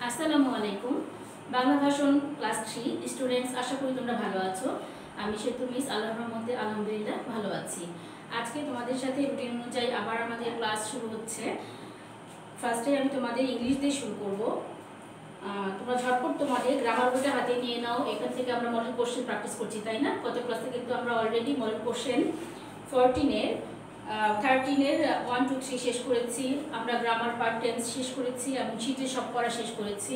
আসসালামু আলাইকুম। বাংলা ভাষণ ক্লাস 3 স্টুডেন্টস, আশা করি তোমরা ভালো আছো। আমি সেতু মিস, আল্লাহর রহমতে আলহামদুলিল্লাহ ভালো আছি। আজকে তোমাদের সাথে রুটিন অনুযায়ী আবার আমাদের ক্লাস শুরু হচ্ছে। ফার্স্টে আমি তোমাদের ইংলিশ দিয়ে শুরু করব। তোমরা ঝটপট তোমাদের গ্রামার বইটা হাতে নিয়ে নাও। এখান থেকে আমরা মডেল কোশ্চেন প্র্যাকটিস করছি, তাই না? গত ক্লাসে কিন্তু আমরা অলরেডি মডেল কোশ্চেন 14-এর 13-এর 1 2 3 শেষ করেছি। আমরা গ্রামার পার্ট টেন্স শেষ করেছি এবং শীতের সব পড়া শেষ করেছি।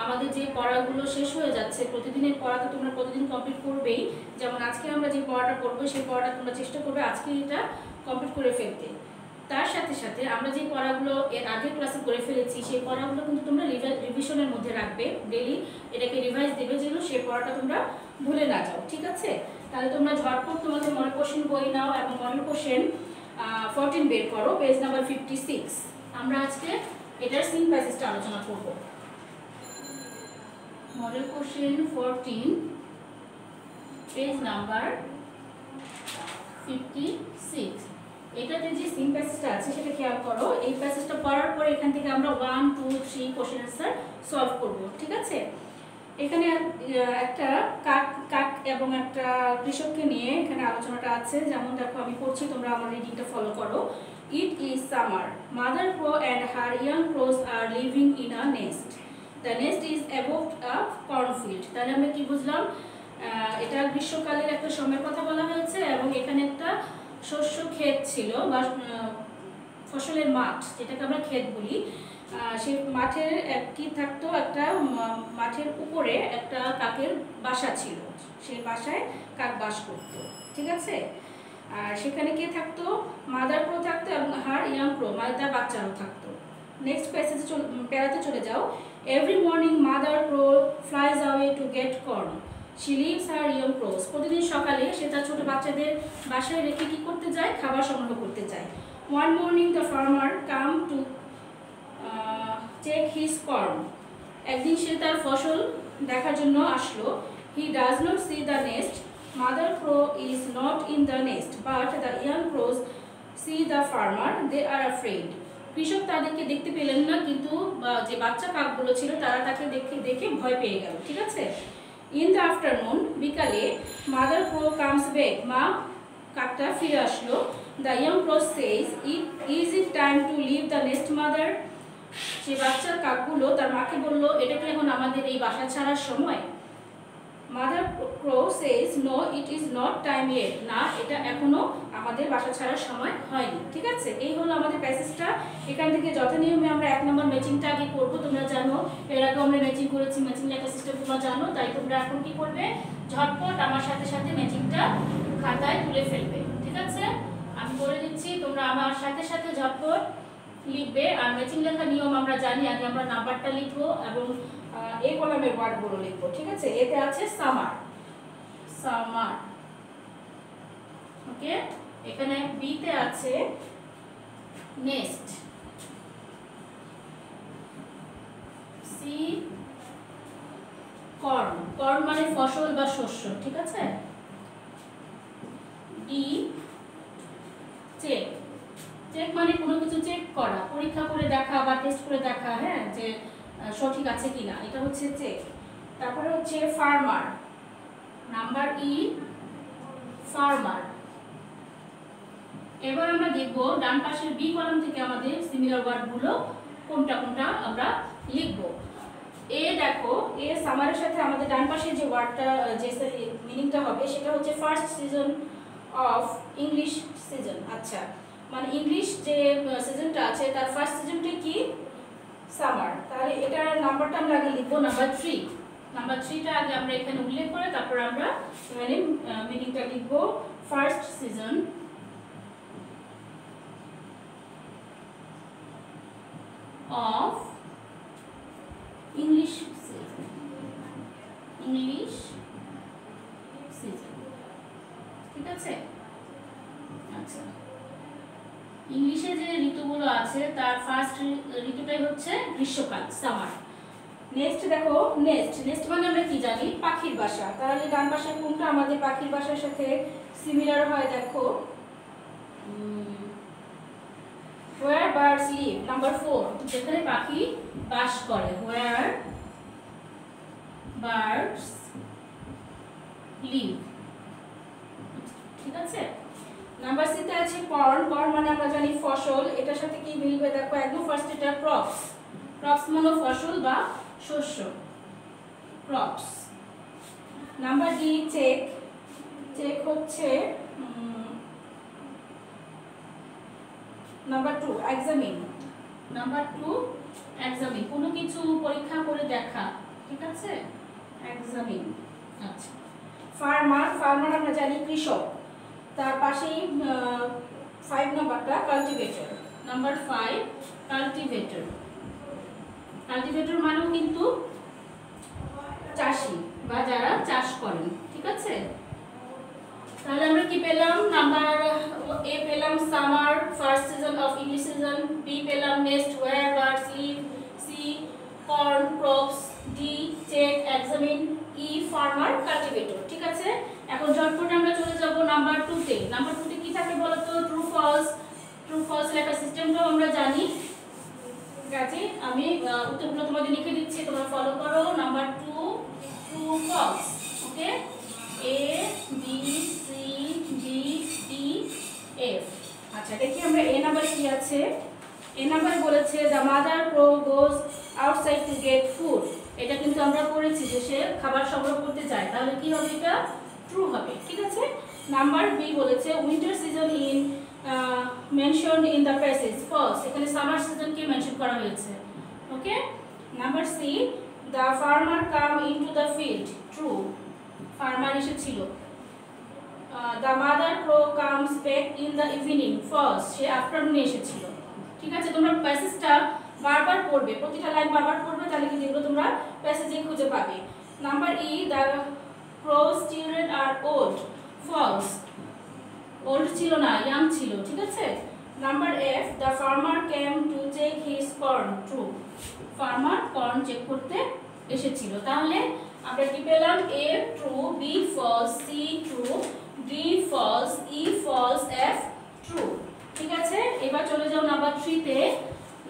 আমাদের যে পড়াগুলো শেষ হয়ে যাচ্ছে, প্রতিদিনের পড়া তো তোমরা প্রতিদিন কমপ্লিট করবেই। যেমন আজকে আমরা যে পড়াটা করবো সেই পড়াটা তোমরা চেষ্টা করবে আজকে এটা কমপ্লিট করে ফেলতে। তার সাথে সাথে আমরা যে পড়াগুলো এর আগের ক্লাসে করে ফেলেছি সেই পড়াগুলো কিন্তু তোমরা রিভিশনের মধ্যে রাখবে। ডেইলি এটাকে রিভাইজ দেবে যেন সেই পড়াটা তোমরা ভুলে না যাও, ঠিক আছে? তাহলে তোমরা ঝটপট তোমাদের মডেল কোশ্চেন বই নাও এবং মডেল কোশ্চেন 14 বের করো, পেজ নাম্বার 56। আমরা আজকে এটার সিন প্যাসেজটা আলোচনা করব। Model question 14, page number 56। এটাতে যে সিন প্যাসেজটা আছে সেটা খেয়াল করো। এই প্যাসেজটা পড়ার পর এখান থেকে আমরা 1 2 3 কোশ্চেন আনসার সলভ করব, ঠিক আছে? এখানে একটা কাক এবং একটা কৃষককে নিয়ে এখানে আলোচনাটা আছে। যেমন দেখো, আমি পড়ছি, তোমরা আমার রিডিংটা ফলো করো। It is summer. Mother crow and her young crows are living in a nest. The nest is above a cornfield. তাহলে আমরা কি বুঝলাম? এটা গ্রীষ্মকালের একটা সময়ের কথা বলা হয়েছে এবং এখানে একটা শস্য ক্ষেত ছিল বা ফসলের মাঠ, যেটাকে আমরা ক্ষেত বলি। সেই মাঠের কি থাকতো, একটা মাঠের উপরে একটা কাকের বাসা ছিল। সেই বাসায় কাক বাস করত, ঠিক আছে? আর সেখানে কে থাকতো? মাদার ক্রো থাকতো এবং হার ইয়াং ক্রো, মানে তার বাচ্চারাও থাকতো। নেক্সট প্যাসেজে প্যারাতে চলে যাও। Every morning mother crow flies away to get corn. She leaves her young crows. প্রতিদিন সকালে সে তার ছোট বাচ্চাদের বাসায় রেখে কি করতে যায়? খাবার সংগ্রহ করতে যায়। One morning the farmer come to check his corn. একদিন সে তার ফসল দেখার জন্য আসলো। He does not see the nest. Mother crow is not in the nest but the young crows see the farmer. They are afraid. কৃষক তাদেরকে দেখতে পেলেন না, কিন্তু যে বাচ্চা কাকগুলো ছিল তারা তাকে দেখে ভয় পেয়ে গেল, ঠিক আছে? ইন দ্য আফটারনুন, বিকালে, মাদার ক্রো কামস ব্যাক। মা কাকটা ফিরে আসলো। The young crow says, is it time to leave the nest mother. সে বাচ্চা কাকগুলো তার মাকে বলল, এটা কি এখন আমাদের এই বাসা ছাড়ার সময়? Mother crow says, no it is not time yet. না, এটা এখনো আমাদের বাসা ছাড়ার সময় হয়নি, ঠিক আছে? এই হলো আমাদের প্যাসেজটা। এখান থেকে যথানিয়মে আমরা 1 নম্বর ম্যাচিংটা আগে করব। তোমরা জানো এর আগে আমরা ম্যাচিং করেছি, ম্যাচিং লেখা সিস্টেম তোমরা জানো। তাই তোমরা এখন কি করবে? ঝটপট আমার সাথে সাথে ম্যাচিংটা খাতায় তুলে ফেলবে, ঠিক আছে? আমি করে দিচ্ছি, তোমরা আমার সাথে সাথে ঝটপট লিখবে। আর ম্যাচিং লেখার নিয়ম আমরা জানি। আগে আমরা নাম্বারটা লিখবো এবং এই কলামের ওয়ার্ডগুলো লিখবো, ঠিক আছে? এতে আছে সামার, সামার, ওকে? এখানে বি তে আছে নেস্ট, সি কর্ন, কর্ন মানে ফসল বা শস্য, ঠিক আছে? ডি চেক, চেক মানে কোনো কিছু চেক করা, পরীক্ষা করে দেখা বা টেস্ট করে দেখা, হ্যাঁ, যে সঠিক আছে কিনা, এটা হচ্ছে চেক। তারপরে হচ্ছে ফার্মার, নাম্বার ই, ফার্মার। এবার আমরা দেখব ডান পাশের বি কলাম থেকে আমাদের সিমিলার ওয়ার্ডগুলো কোনটা কোনটা আমরা লিখব। এ দেখো, এ সামারের সাথে আমাদের ডান পাশের যে ওয়ার্ডটা, যে মিনিংটা হবে সেটা হচ্ছে first season of English season. আচ্ছা, মানে ইংলিশ যে সিজনটা আছে তার ফার্স্ট সিজনটা কি? সামার। তাহলে এটার নাম্বারটা আমরা আগে লিখবো, নাম্বার 3। নাম্বার 3টা আগে আমরা এখানে উল্লেখ করে তারপর আমরা এখানে মিনিংটা লিখবো। First season of English season, English season, ঠিক আছে? আচ্ছা, ইংলিশে যে ঋতুগুলো আছে তার ফার্স্ট ঋতুটাই হচ্ছে গ্রীষ্মকাল, সামার। নেক্সট দেখো, নেস্ট, নেস্ট মানে আমরা কি জানি? পাখির বাসা। তাহলে ডান পাশে কোনটা আমাদের পাখির বাসার সাথে সিমিলার হয়? দেখো, where birds birds leave. Number 4 যেখানে পাখি বাস করে, ওয়্যার বার্ডস লিভ। ঠিক আছে। নাম্বার সি তে আছে কর্ন। কর্ন মানে আমরা জানি ফসল, এটার সাথে কি মিলবে দেখো, একদম ফার্স্ট এটা ক্রপস। ক্রপস মানে ফসল বা শস্য, crops. Number D check. Check হচ্ছে নাম্বার 2 এক্সামিন। নাম্বার 2 এক্সামিন, কোনো কিছু পরীক্ষা করে দেখা। ঠিক আছে, এক্সামিন। আচ্ছা। ফার্মার। ফার্মার আমরা জানি কৃষক, তার পাশেই 5 নাম্বারটা কাল্টিভেটর। Number 5 cultivator. কাল্টিভেটর মানেও কিন্তু চাষি বা যারা চাষ করেন। ঠিক আছে, তাহলে আমরা কি পেলাম? নাম্বার এ পেলাম summer, first season of English season. B পেলাম nest, where birds live. C corn, crops. D check, examine. E farmer, cultivator. ঠিক আছে, এখন ঝটপট আমরা চলে যাব নাম্বার 2 তে। নাম্বার 2 তে কি থাকে বলো তো? True false. ট্রু ফলস লেখার সিস্টেমটাও আমরা জানি। ঠিক আছে, আমি উত্তরগুলো তোমাদের লিখে দিচ্ছি, তোমরা ফলো করো। Number 2 true false. Okay, A B C D E F. আচ্ছা, দেখি আমরা এ নাম্বারে কি আছে। এ নাম্বারে বলেছে the mother crow goes outside to get food. এটা কিন্তু আমরা পড়েছি যে সে খাবার সংগ্রহ করতে যায়, তাহলে কি হবে? এটা ট্রু হবে। ঠিক আছে। নাম্বার বি বলেছে winter season in mentioned in the passage. False, এখানে সামার সিজনকে মেনশন করা হয়েছে। Okay. Number C the farmer come into the field. True, farmer এসেছিল। The mother crow comes back in the evening. False, সে আফটারনুনে এসেছিল। ঠিক আছে, তোমরা প্যাসেজটা বারবার পড়বে, প্রতিটা লাইন বারবার পড়বে, তাহলে কিন্তু এগুলো তোমরা প্যাসেজে খুঁজে পাবে। Number E the crow's children are old. False, old ছিল না, ইয়াং ছিল। ঠিক আছে। Number F the farmer came to check his corn. True, farmer corn check করতে এসেছিল। তাহলে আমরা কি পেলাম? A true, B false, C true, D false, E false, F true. ঠিক আছে, এবার চলে যাও নাম্বার 3 তে।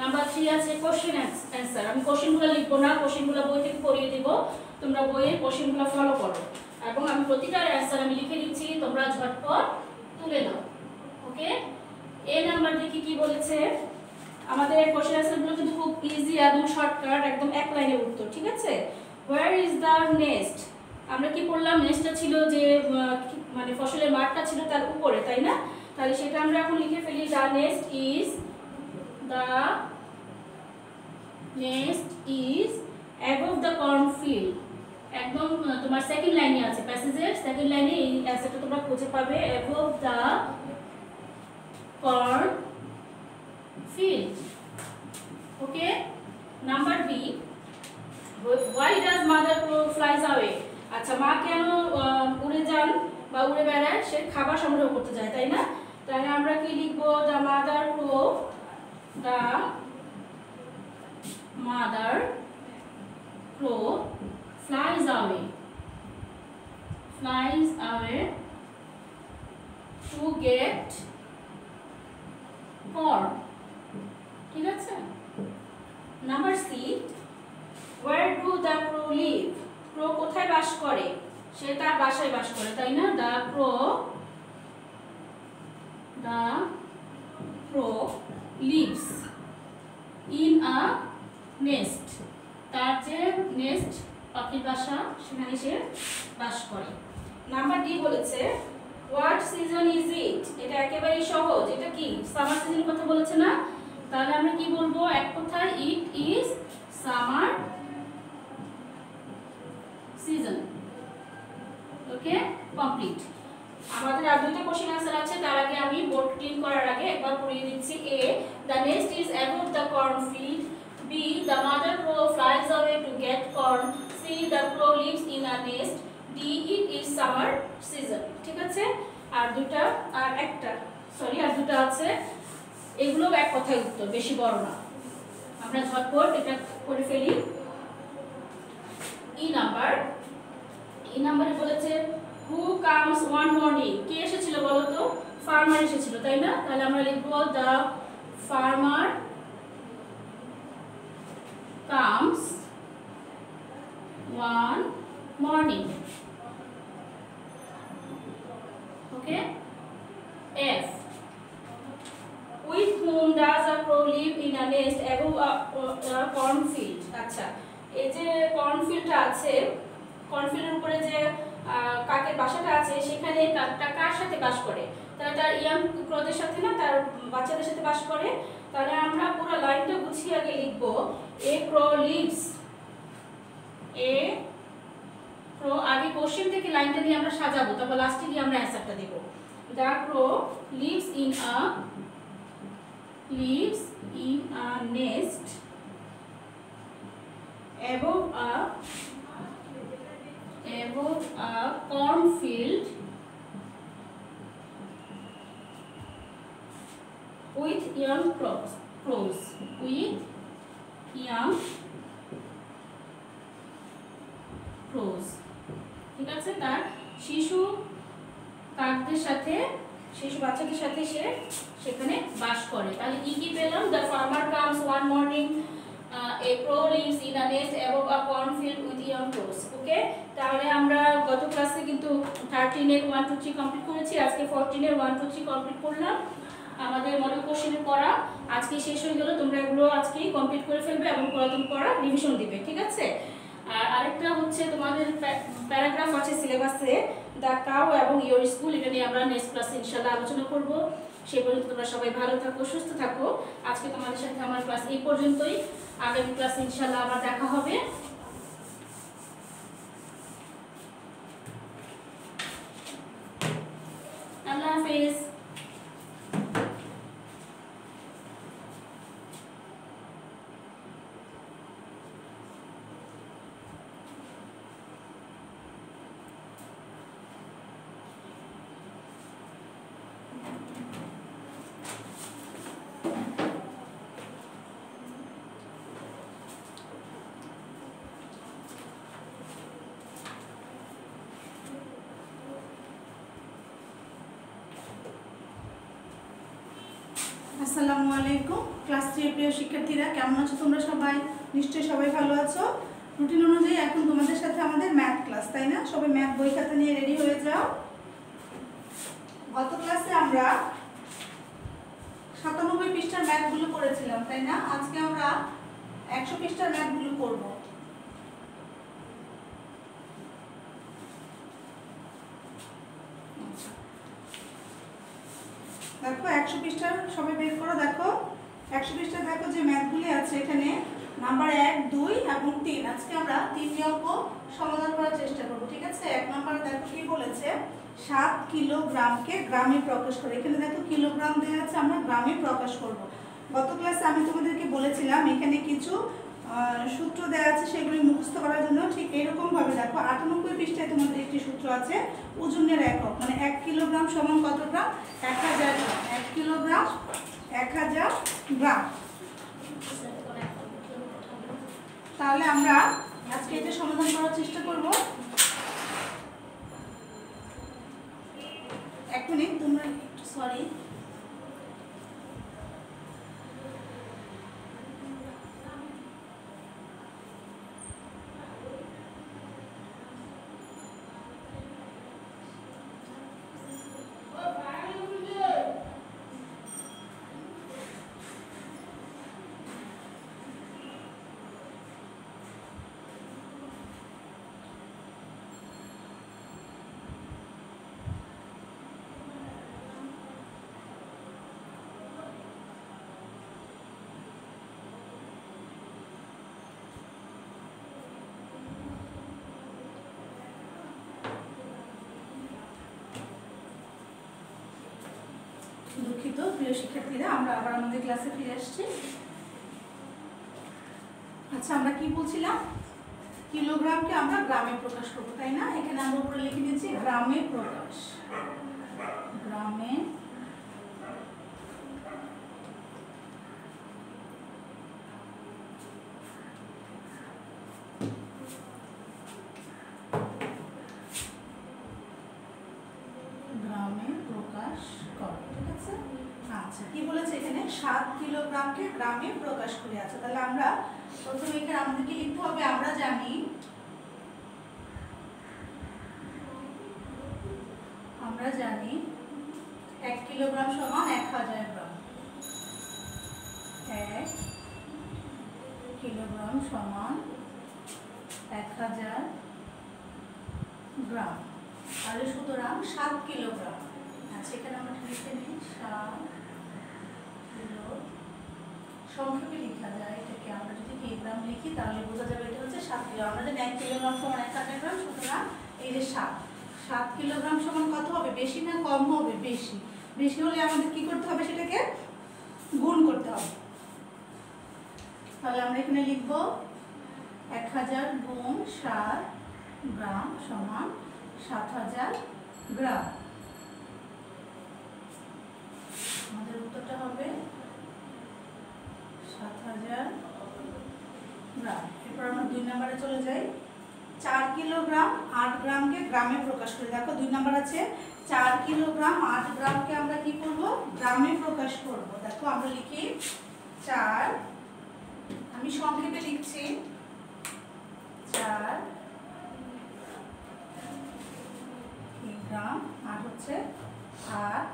নাম্বার 3 আছে কোশ্চেন অ্যানসার। আমি কোশ্চেনগুলো লিখবো না, কোশ্চেনগুলো বই থেকে পড়িয়ে দিব, তোমরা বইয়ের কোশ্চেনগুলো ফলো করো, এবং আমি প্রতিটার অ্যানসার আমি লিখে দিচ্ছি, তোমরা ঝটপট তুলে নাও। ওকে। এ নাম্বার দেখি কি বলেছে। আমাদের কোশ্চেন অ্যানসারগুলো কিন্তু খুব ইজি এবং শর্টকাট, একদম এক লাইনের উত্তর। ঠিক আছে। Where is the nest. আমরা কি পড়লাম? নেস্টটা ছিল যে মানে ফসলের মাঠটা ছিল তার উপরে, তাই না? তাহলে সেটা আমরা এখন লিখে ফেলি। The nest is, the nest is above the corn field. একদম তোমার সেকেন্ড লাইনে আছে, প্যাসেজের সেকেন্ড লাইনে এই অ্যান্সারটা তোমরা খুঁজে পাবে, above the corn field. Okay. Number B why does mother crow flies away। আচ্ছা, মা কেন উড়ে যান বা উড়ে বেড়ায়? সে খাবার সংগ্রহ করতে যায়, তাই না? তাহলে আমরা কি লিখবো? the mother crow flies away to get corn। ঠিক আছে। Number C where do the crow live। Crow কোথায় বাস করে? সে তার বাসায় বাস করে, তাই না? the crow lives in a nest। তার যে নেস্ট, পাখির বাসা, সেখানে সে বাস করে। নাম্বার ডি বলেছে what season is it। এটা একেবারেই সহজ, এটা কি সামার সিজনের কথা বলেছে না? তাহলে আমরা কি বলবো? এক কথায় it is summer season। Okay, complete. আমাদের আর দুটো কোশ্চেন আনসার আছে, তার আগে আমি বোর্ড ক্লিন করার আগে একবার পড়িয়ে দিচ্ছি। A the nest is above the corn field. B the mother crow flies away to get corn. C the crow lives in a nest. D it is summer season. ঠিক আছে। আর দুটো আছে, এগুলো এক কথায় উত্তর, বেশি বড় না। আমরা ঝটপট এটা করে ফেলি। ই নাম্বারে বলেছে হু কামস ওয়ান মর্নিং। কে এসেছিল বলো তো? ফার্মার এসেছিল, তাই না? তাহলে আমরা লিখবো the farmer live in a nest above a cornfield. আচ্ছা, এই যে কর্নফিল্ডটা আছে, কর্নফিল্ডের উপরে যে কাকের বাসাটা আছে, সেখানে কাকটা কার সাথে বাস করে? তাহলে তার ইয়াং ক্রোদের সাথে না, তার বাচ্চাদের সাথে বাস করে। তাহলে আমরা পুরো লাইনটা গুছিয়ে আগে লিখব, এ ক্রো লিভস, এ ক্রো, আগে কোশ্চেন থেকে লাইনটা নিয়ে আমরা সাজাবো, তারপর লাস্টে গিয়ে আমরা অ্যান্সারটা দেব। The crow lives in a nest above a cornfield with young crows, with young crows। ঠিক আছে, তার শিশু কাকদের সাথে, শিশু বাচ্চাদের সাথে সে সেখানে বাস করে। তাহলে কি পেলাম? The farmer comes one morning, a crow lives in a nest above a cornfield with young crows। ওকে, তাহলে আমরা গত ক্লাসে কিন্তু 13 এর 1 2 3 কমপ্লিট করেছি, আজকে 14 এর 1 2 3 কমপ্লিট করলাম। আমাদের মডেল কোশ্চেনের পড়া আজকে শেষ হয়ে গেল। তোমরা এগুলো আজকেই কমপ্লিট করে ফেলবে এবং পুরাতন পড়া রিভিশন দিবে, ঠিক আছে? আর আরেকটা হচ্ছে তোমাদের প্যারাগ্রাফ আছে সিলেবাসে, দ্য কাউ এবং ইয়োর স্কুল, এটা নিয়ে আমরা নেক্সট ক্লাসে ইনশাআল্লাহ আলোচনা করব। সে পর্যন্ত তোমরা সবাই ভালো থাকো, সুস্থ থাকো। আজকে তোমাদের সাথে আমার ক্লাস এই পর্যন্তই। আগামী ক্লাসে ইনশাআল্লাহ আবার দেখা হবে। আল্লাহ হাফেজ। আসসালামু আলাইকুম। ক্লাস 3 প্রিয় শিক্ষার্থীরা, কেমন আছো তোমরা সবাই? নিশ্চয়ই সবাই ভালো আছো। রুটিন অনুযায়ী এখন তোমাদের সাথে আমাদের ম্যাথ ক্লাস, তাই না? সবাই ম্যাথ বই খাতা নিয়ে রেডি হয়ে যাও। গত ক্লাসে আমরা 97 পৃষ্ঠার ম্যাথগুলো করেছিলাম, তাই না? আজকে আমরা 100 পৃষ্ঠার ম্যাথগুলো করব। দেখো 100 পৃষ্ঠার সবাই বের করো। দেখো 100 পৃষ্ঠা, দেখো যে ম্যাথগুলি আছে এখানে নাম্বার 1 2 এবং 3। আজকে আমরা 3টি অঙ্ক সমাধান করার চেষ্টা করব, ঠিক আছে? 1 নম্বরে দেখো কি বলেছে, 7 কিলোগ্রামকে গ্রামে প্রকাশ করে। এখানে দেখো কিলোগ্রাম দেওয়া আছে, আমরা গ্রামে প্রকাশ করব। গত ক্লাসে আমি তোমাদেরকে বলেছিলাম এখানে কিছু সূত্র দেওয়া আছে, সেগুলি মুখস্থ করার জন্য। ঠিক এরকম ভাবে দেখো 98 পৃষ্ঠায় তোমাদের একটি সূত্র আছে, ওজনের একক, মানে 1 কিলোগ্রাম সমান কত গ্রাম? 1000 গ্রাম। 1 কিলোগ্রাম 1000 গ্রাম। তাহলে আমরা আজকে এটা সমাধান করার চেষ্টা করব। এক মিনিট, তোমরা সরি, দুঃখিত প্রিয় শিক্ষার্থীরা, আমরা আবার আমাদের ক্লাসে ফিরে আসছি। আচ্ছা, আমরা কি বলছিলাম? কিলোগ্রামকে আমরা গ্রামে প্রকাশ করব, তাই না? এখানে আমরা উপরে লিখে নিয়েছি গ্রামে প্রকাশ, গ্রামে প্রকাশ করে, ঠিক আছে? আচ্ছা, কি বলেছে এখানে? 7 কিলোগ্রামকে গ্রামে প্রকাশ করে আছে। তাহলে আমরা প্রথমে এখানে আমাদেরকে লিখতে হবে, আমরা জানি 1 কিলোগ্রাম সমান 1000 গ্রাম। 1 কিলোগ্রাম সমান 1000 গ্রাম। তাহলে সুতরাং 7 কিলোগ্রাম। আচ্ছা, এখানে আমরা লিখে নিই 7 কিলো। সংক্ষেপে লেখা যায় এটাকে, আমরা যদি কিলোগ্রাম লিখি তাহলে বোঝা যাবে এটা হচ্ছে 7 কিলো। আমরা জানি 1 কিলোগ্রাম সমান 1000 গ্রাম, সুতরাং এই যে 7 কিলোগ্রাম সমান কত হবে? বেশি না কম হবে? বেশি। বেশি হলে আমাদের কি করতে হবে? সেটাকে গুণ করতে হবে। তাহলে আমরা এখানে লিখব 1000 গুণ 7 গ্রাম সমান 7000 গ্রাম। আমাদের উত্তরটা হবে 7000 গ্রাম। এরপর আমরা 2 নম্বরে চলে যাই। 4 কিলোগ্রাম 8 গ্রামকে গ্রামে প্রকাশ করি। দেখো 2 নম্বর আছে 4 কিলোগ্রাম 8 গ্রামকে আমরা কি করব? গ্রামে প্রকাশ করব। দেখো আমরা লিখি 4, আমি সংক্ষেপে লিখছি 4 কিলোগ্রাম, 8 হচ্ছে 8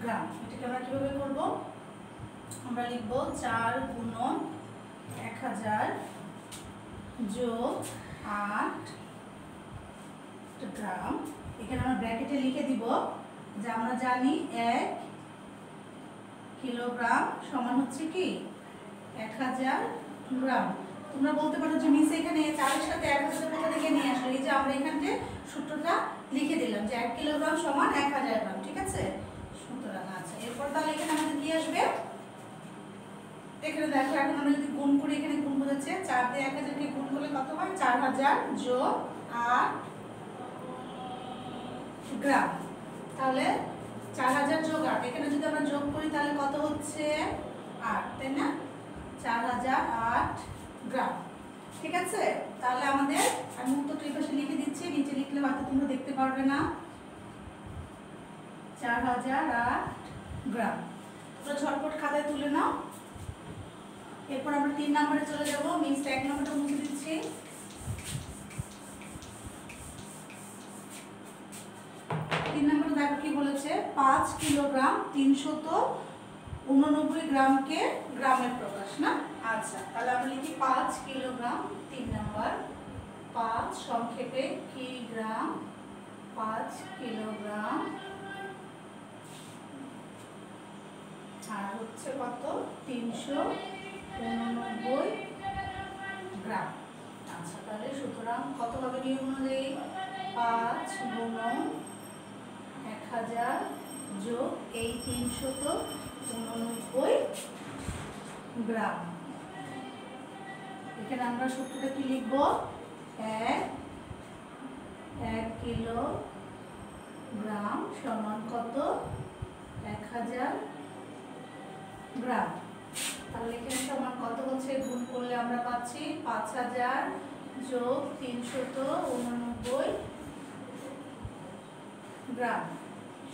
গ্রাম। এটাকে আমরা কিভাবে করব? আমরা লিখব 4 গুণন 1000 যোগ 8 গ্রাম। এখানে আমরা ব্র্যাকেটে লিখে দিব যে আমরা জানি 1 কিলোগ্রাম সমান হচ্ছে কি 1000 গ্রাম। তোমরা বলতে পারো যে মিস এখানে 4 এর সাথে 1000 কোথা থেকে নিয়ে আসলো? এই যে আমরা এখানে সূত্রটা লিখে দিলাম যে 1 কিলোগ্রাম সমান 1000 গ্রাম। ঠিক আছে? সুতরাং আচ্ছা, এরপর তাহলে এখানে আমাদের কি আসবে? এখানে দেখো, এখন আমরা যদি গুণ করি, এখানে গুণ বোঝাচ্ছে 4 দিয়ে 1000 কে গুণ করলে কত হয়? 4000 যোগ 8 গ্রাম। তাহলে 4000 যোগ 8, এখানে যদি আমরা যোগ করি তাহলে কত হচ্ছে? 8, তাই না? 4008 গ্রাম। ঠিক আছে? তাহলে আমাদের, আমি উত্তরটা এই পাশে লিখে দিচ্ছি, নিচে লিখলে হয়তো তোমরা দেখতে পারবে না। 4008 গ্রাম। তোমরা ঝটপট খাতায় তুলে নাও। এরপর আমরা 3 নম্বরে চলে যাব। মিস 1 নম্বরটা মুছে দিচ্ছি। 3 নম্বরে দেখো কি বলেছে? 5 কিলোগ্রাম 389 গ্রামকে গ্রামে প্রকাশ, না? আচ্ছা, তাহলে আমরা লিখি 5 কিলোগ্রাম। 3 নম্বর 5 সংক্ষেপে কিগ্রাম, 5 কিলোগ্রাম আর হচ্ছে কত? 389 গ্রাম। আচ্ছা, তাহলে সুতরাং কত হবে নিয়ম অনুযায়ী? 5 গুণন 1000 যোগ এই 389 গ্রাম। এখানে আমরা সূত্রটা কি লিখব? 1 কিলো গ্রাম সমান কত? 1000 গ্রাম। তাহলে এখানে সমান কত হচ্ছে? গুণ করলে আমরা পাচ্ছি 5000 যোগ 389 গ্রাম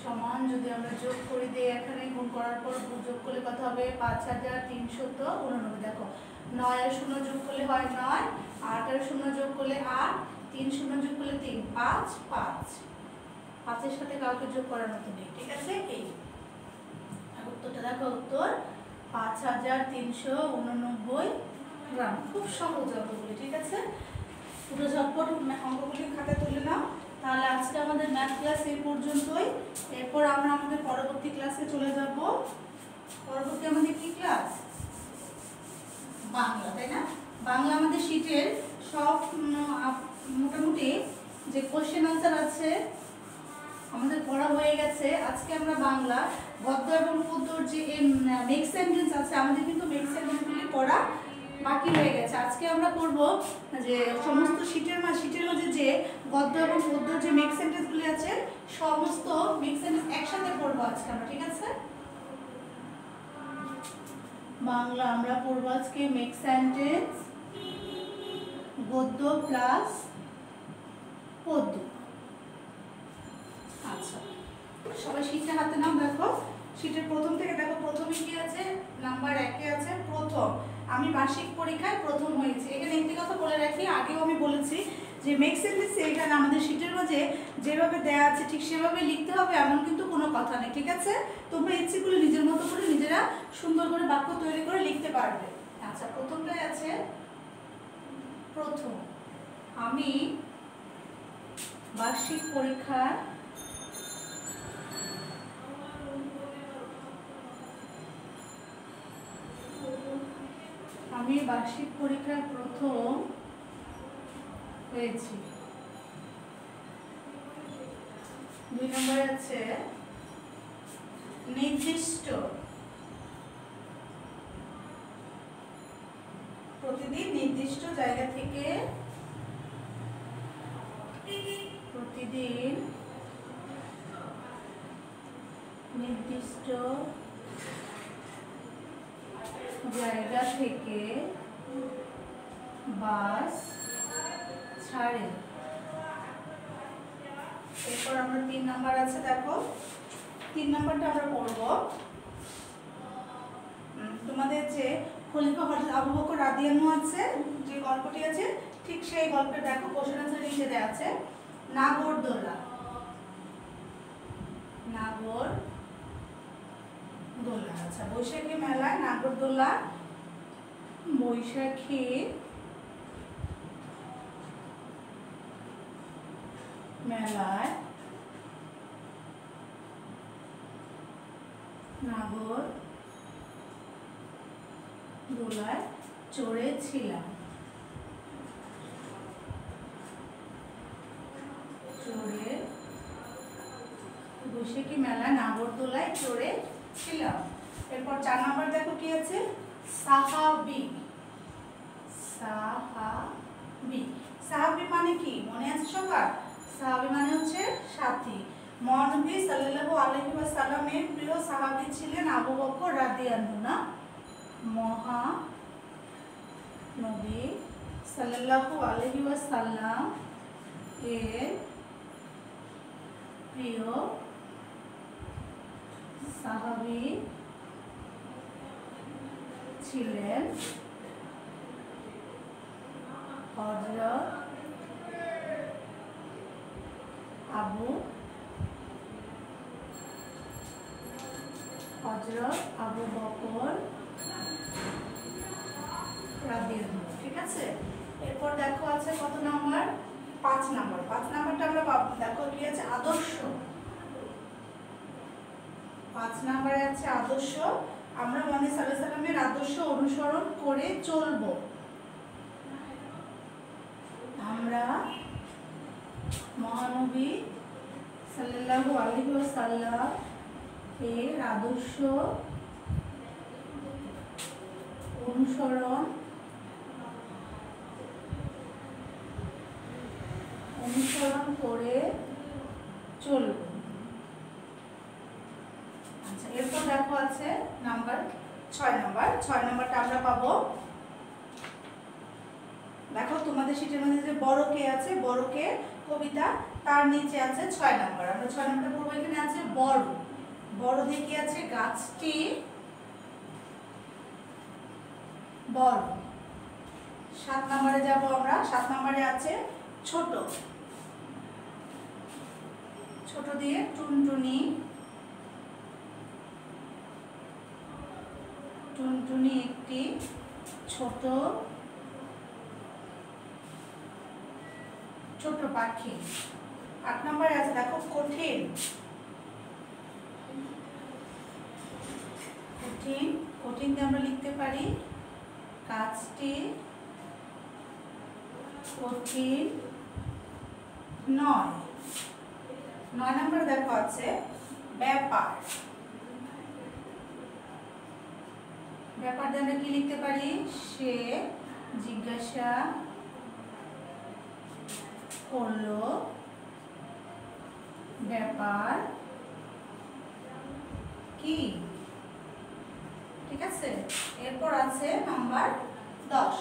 সমান, যদি আমরা যোগ করে দিই, এখানে গুণ করার পর যোগ করলে কত হবে? 5389। দেখো 9 আর 0 যোগ করলে হয় 9, 8 আর 0 যোগ করলে 8, 3 0 যোগ করলে 3, 5 5। 5 এর সাথে কাউকে যোগ করার মতো নেই। ঠিক আছে? এই উত্তরটা দেখো, উত্তর 5389 গ্রাম। খুব সহজ অঙ্কগুলি। ঠিক আছে? পুরো ঝটপট অঙ্কগুলি খাতায় তুলে নাও। তাহলে আজকে আমাদের ম্যাথ ক্লাস এই পর্যন্তই। এরপর আমরা আমাদের পরবর্তী ক্লাসে চলে যাব। পরবর্তী আমাদের কি ক্লাস? বাংলা, তাই না? বাংলা আমাদের শীটের সব মোটামুটি যে কোশ্চেন আনসার আছে আমাদের পড়া হয়ে গেছে। আজকে আমরা বাংলা গদ্য এবং পদ্যর যে মেক সেন্টেন্স আছে, আমাদের কিন্তু মেক সেন্টেন্সগুলি পড়া বাকি হয়ে গেছে। আজকে আমরা করব যে সমস্ত শীটের মধ্যে যে গদ্য এবং পদ্যর যে মেক সেন্টেন্সগুলি আছে, সমস্ত মেক সেন্টেন্স একসাথে পড়বো আজকে আমরা। ঠিক আছে? বাংলা আমরা পড়বো আজকে মেক সেন্টেন্স, গদ্য প্লাস পদ্য। আচ্ছা, সবাই শীটটা হাতে নাও। দেখো শীটের প্রথম থেকে দেখো, প্রথমে কি আছে? নাম্বার 1 এ আছে প্রথম। আমি বার্ষিক পরীক্ষায় প্রথম হয়েছি। এখানে একটি কথা বলে রাখি, আগেও আমি বলেছি যে মেক সেন্টেন্স এখানে আমাদের শীটের মাঝে যেভাবে দেয়া আছে ঠিক সেভাবে লিখতে হবে এমন কিন্তু কোনো কথা নেই। ঠিক আছে? তোমরা ইচ্ছে করে নিজের মতো করে নিজেরা সুন্দর করে বাক্য তৈরি করে লিখতে পারবে। আচ্ছা, প্রথমটাই আছে প্রথম। আমি বার্ষিক পরীক্ষার প্রথম হয়েছি। 2 নম্বরে আছে নির্দিষ্ট, প্রতিদিন নির্দিষ্ট জায়গা থেকে বাস ছাড়ে। এরপর আমরা 3 নাম্বার আছে, দেখো 3 নাম্বারটা আমরা পড়ব। তোমাদের যে খলিফা হযরত আবু বকর রাদিয়াল্লাহু আছে যে গল্পটি আছে, ঠিক সেই গল্পের দেখো কোশ্চেন আনসার নিচে দেওয়া আছে। নাগরদোলা, আচ্ছা বৈশাখী মেলায় নাগরদোলা, বৈশাখী মেলায় নাগরদোলায় চড়েছিলাম। বৈশাখী মেলায় নাগরদোলায় চড়েছিলাম। এরপর 4 নাম্বার দেখো কি আছে, সাহাবী। সাহাবী মানে কি মনে আছে সবার? সাহাবী মানে হচ্ছে সাথী। মহানবী সাল্লাল্লাহু আলাইহি ওয়াসাল্লামের প্রিয় সাহাবী ছিলেন আবু বকর রাদিয়াল্লাহু আনহু। মহানবী সাল্লাল্লাহু আলাইহি ওয়াসাল্লাম এর প্রিয় সাহাবী ছিলেন হযরত আবু বকর রাদিয়াল্লাহু। ঠিক আছে, এরপর দেখো আছে কত নাম্বার? 5 নাম্বার। 5 নাম্বারটা আমরা দেখো কি আছে, আদর্শ। 5 নাম্বারে আছে আদর্শ। আমরা মুহাম্মদ সাল্লাল্লাহু আলাইহি ওয়াসাল্লামের আদর্শ অনুসরণ করে চলব। আমরা মহানবী সাল্লাল্লাহু আলাইহি ওয়াসাল্লাম এর আদর্শ অনুসরণ করে চলব। আচ্ছা, এরপর দেখো আছে নাম্বার 6 নাম্বার। 6 নাম্বারটা আমরা পাবো, দেখো তোমাদের শীটের মধ্যে যে বড় কে আছে, বড় কে কবিতা, তার নিচে আছে 6 নাম্বার। আমরা 6 নাম্বারটা পড়বো। এখানে আছে বড়, বড় দিয়ে কি আছে, গাছটি বড়। 7 নাম্বারে যাব আমরা। 7 নাম্বারে আছে ছোট, ছোট দিয়ে টুনটুনি, একটি ছোট পাখি। 8 নম্বরে আছে দেখো কঠিন, দিয়ে আমরা লিখতে পারি কাজটি কঠিন নয়। 9 নম্বরে দেখো আছে ব্যাপার, ব্যাপার দিয়ে আমরা কি লিখতে পারি, সে জিজ্ঞাসা করলো ব্যাপার কি। ঠিক আছে, এরপর আছে নাম্বার 10।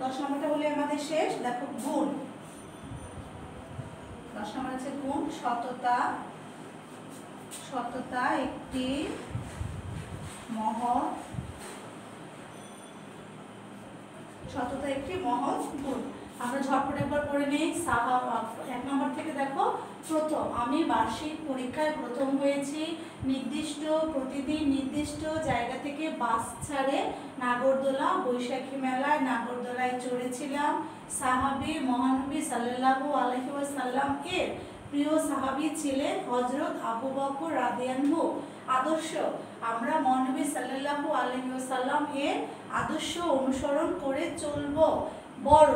10 নম্বরটা বলে আমাদের শেষ। দেখো গুণ, 10 নম্বর আছে গুণ। সততা, একটি মহৎ গুণ। আমরা ঝটপট একবার পড়ে নেই। এক নম্বর থেকে দেখো, প্রথম, আমি বার্ষিক পরীক্ষায় প্রথম হয়েছি। নির্দিষ্ট প্রতিদিন নির্দিষ্ট জায়গা থেকে বাস ছাড়ে নাগরদোলা, বৈশাখী মেলায় নাগরদোলায় চড়েছিলাম। সাহাবী মহানবী সাল্লাল্লাহু আলাইহি ওয়াসাল্লাম এর প্রিয় সাহাবী ছিলেন হযরত আবু বকর রাদিয়াল্লাহু। আদর্শ, আমরা মহানবী সাল্লাল্লাহু আলাইহি ওয়াসাল্লাম এর আদর্শ অনুসরণ করে চলব। বড়,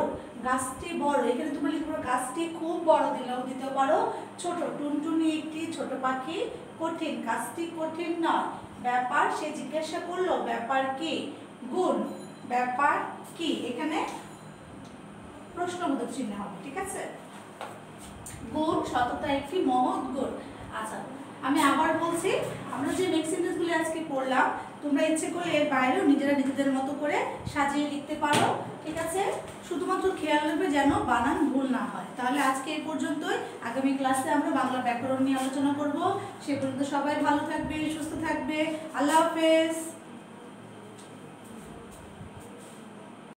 গাছটি বড়, এখানে তুমি লিখবে গাছটি খুব বড় দিলেও দিতে পারো। ছোট, টুনটুনি একটি ছোট পাখি। কঠিন, কাজটি কঠিন নয়। ব্যাপার, সে জিজ্ঞাসা করলো ব্যাপার কি। গুণ, ব্যাপার কি, এখানে প্রশ্নবোধক চিহ্ন হবে, ঠিক আছে। গুণ, সততা একটি মহৎ গুণ। আচ্ছা, আমি আবার বলছি, আমরা যে নেক্সট সেন্টেন্সগুলো আজকে পড়লাম, তোমরা ইচ্ছে করলে এর বাইরেও নিজেরা নিজেদের মতো করে সাজিয়ে লিখতে পারো, ঠিক আছে। শুধুমাত্র খেয়াল রাখবে যেন বানান ভুল না হয়। তাহলে আজকে এই পর্যন্তই। আগামী ক্লাসে আমরা বাংলা ব্যাকরণ নিয়ে আলোচনা করব। সে পর্যন্ত সবাই ভালো থাকবে, সুস্থ থাকবে। আল্লাহ হাফেজ।